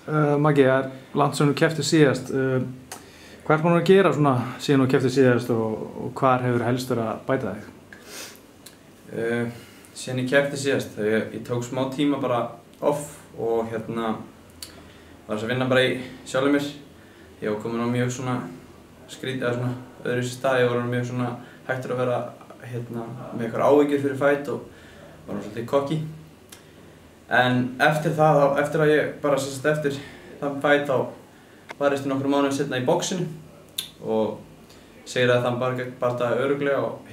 Maggi, það langt sem þú kepptir síðast. Hvað ert búinn að gera svona síðan þú kepptir síðast og hvar hefur helst verið að bæta þig? Síðan ég keppti síðast, ég tók smá tíma bara off og var að vinna bara í sjálfum mér. Ég var komin á mjög svona skrítið eða svona öðruvísi stað, ég var mjög svona hættur að vera með eitthvað áhyggjur fyrir fight og var svolítið cocky. En eftir það, eftir að ég bara eftir þann fight þá varist ég nokkrum mánuðum seinna í boxinu og segir að þann bardaði örugglega og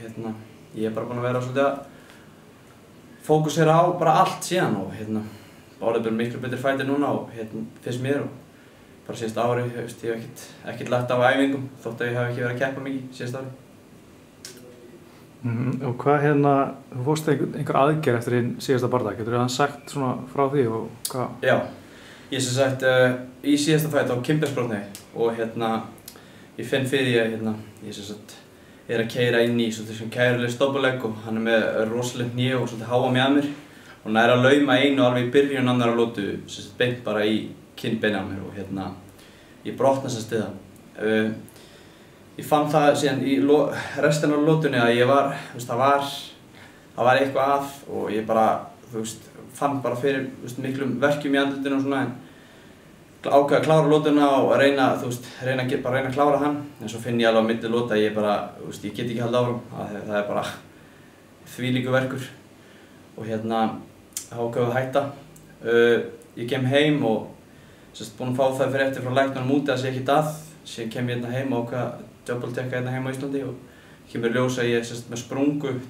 ég bara búinn að vera svolítið að fókusera á bara allt síðan og bárið bara miklu betri fighter núna og finnst mér og bara síðast ári, ég hef ekkert lagt á æfingum þótt að ég hef ekki verið að keppa mikið síðast ári. Og hvað þú fórst einhver aðgerð eftir þinn síðasta bardag, getur þú sagt svona frá því og hvað? Já, ég sem sagt í síðasta fight á kynbeinsbrotnaði og ég finn fyrir ég sem sagt að keyra inn í svona kæruleg stoppulegg og hann með rosaleg hné og svolítið háa mig að mér og nær að lauma einu alveg í byrjun annara lótu sem sagt beint bara í kinnbeini á mér og ég brotna sem stiða. Ég fann það síðan í restina af lótunni að það var eitthvað að og ég bara, fann bara fyrir miklum verkjum í andlitinu og svona en ákveð að klára lótuna og reyna að klára hann en svo finn ég alveg á milli lóta að ég get ekki haldið áfram, það er bara þvílíkur verkur og ákveð að hætta. Ég kem heim og búinn að fá það fyrir eftir frá læknunum úti að sé ekkert að, síðan kem ég heim og ákveð að double-tekka heima á Íslandi og kemur í ljós að ég er með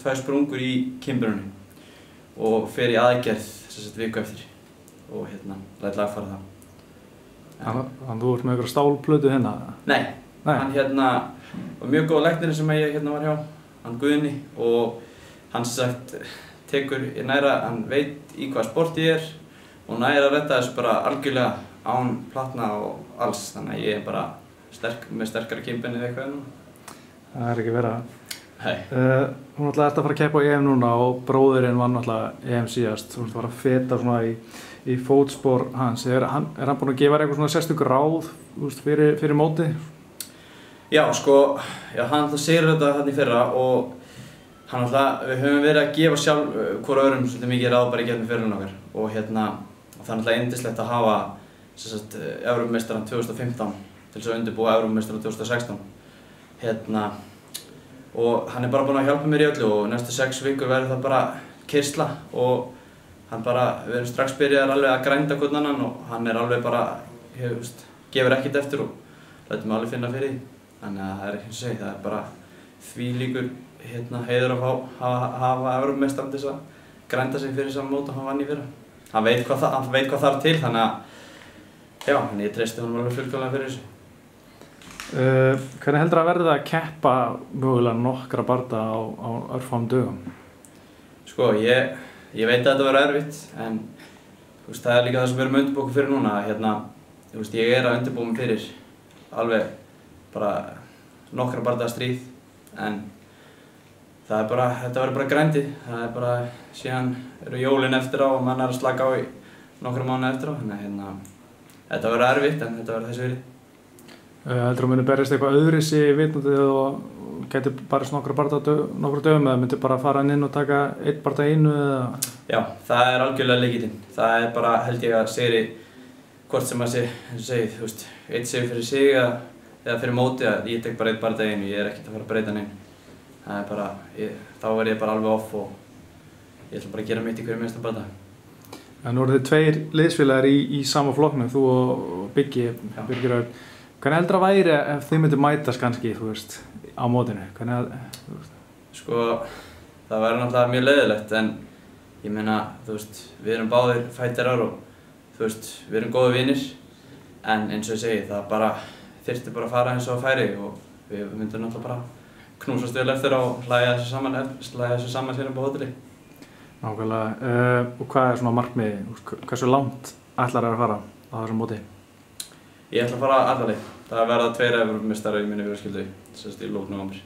tvær sprungur í kynbeinunum og fer í aðgerð viku eftir og læt lagfæra það. Þannig að þú ert með einhverja stálplötu hérna? Nei, hann var mjög góð læknir sem ég var hjá, hann Guðni og hann hann veit í hvað sport ég er og næra að redda þessu bara algjörlega án platna og alls, þannig að ég er bara með sterkari kynbein eða eitthvað núna. Það er ekki verið að. Nei. Þú ert að fara að keppa á EM núna og bróðirinn vann EM síðast. Þú ert að fara að feta svona í fótspor hans. Er hann búinn að gefa eitthvað svona sérstök ráð fyrir mótið? Já, hann segir þetta í fyrra og við höfum verið að gefa hvor öðrum svolítið mikið ráð bara í gegnum fyrirlin okkar og það er yndislegt að hafa Evrópumeistarann 2015 til þess að undirbúa Evrópumeistarann 2016 og hann er bara búinn að hjálpa mér í öllu og næstu 6 vikur verður það bara keyrsla og við erum strax byrjaðir alveg að grænda hvern annan og hann er alveg bara gefur ekkert eftir og lætur mig alveg finna fyrir því þannig að það er ekki að segja, það er bara þvílíkur heiður að hafa Evrópumeistarann til þess að grænda sig fyrir sama mót og hann vann í fyrra. Hann veit hvað þarf til þannig að já, ég treysti honum alveg fullkomlega fyrir þessu. Hvernig heldur að verða að keppa mögulega nokkra bardaga á örfáum dögum? Ég veit að þetta verður erfitt en það er líka það sem við erum að undirbúa okkur fyrir núna. Ég er að undirbúa mig fyrir alveg bara nokkra bardaga stríð en þetta verður bara grændi. Það er bara síðan eru jólin eftir á og mann er að slaka á í nokkra mánuði eftir á þannig þetta verður erfitt en þetta verður þessi virði. Heldur þú muni berjast eitthvað öðruvísi vitandi og gæti barist nokkra dögum eða myndi bara fara inn og taka einn bardag einu eða? Já, það er algjörlega lykillinn. Það er bara held ég að sigri hvort sem að sé, eins og segið, einn sigur fyrir sig eða fyrir móti að ég tek bara einn bardag einu, ég er ekkert að fara að breyta neinu. Það er bara, þá verð ég bara alveg off og ég ætla bara að gera mitt í hverju minnsta bardag. Nú eru þið 2 liðsfélagar í sama flokknum, þú og Biggi, Birgir Örn. Hvernig heldur að væri ef þið myndu mætast kannski, á mótinu? Það væri náttúrulega mjög leiðilegt en ég meina, við erum báðir fighterar og við erum góðir vinir en eins og ég segi, það bara þyrfti bara að fara eins og að færi og við myndum náttúrulega bara knúsast vel eftir og hlæja þessu saman sér upp á hóteli. Nákvæmlega. Og hvað er svona markmiðið? Hversu langt ætlar að fara á þessum móti? Ég ætla að fara alla leið. Það verða 2 Evrópumeistarar í minni fjölskyldu í lok nóvember.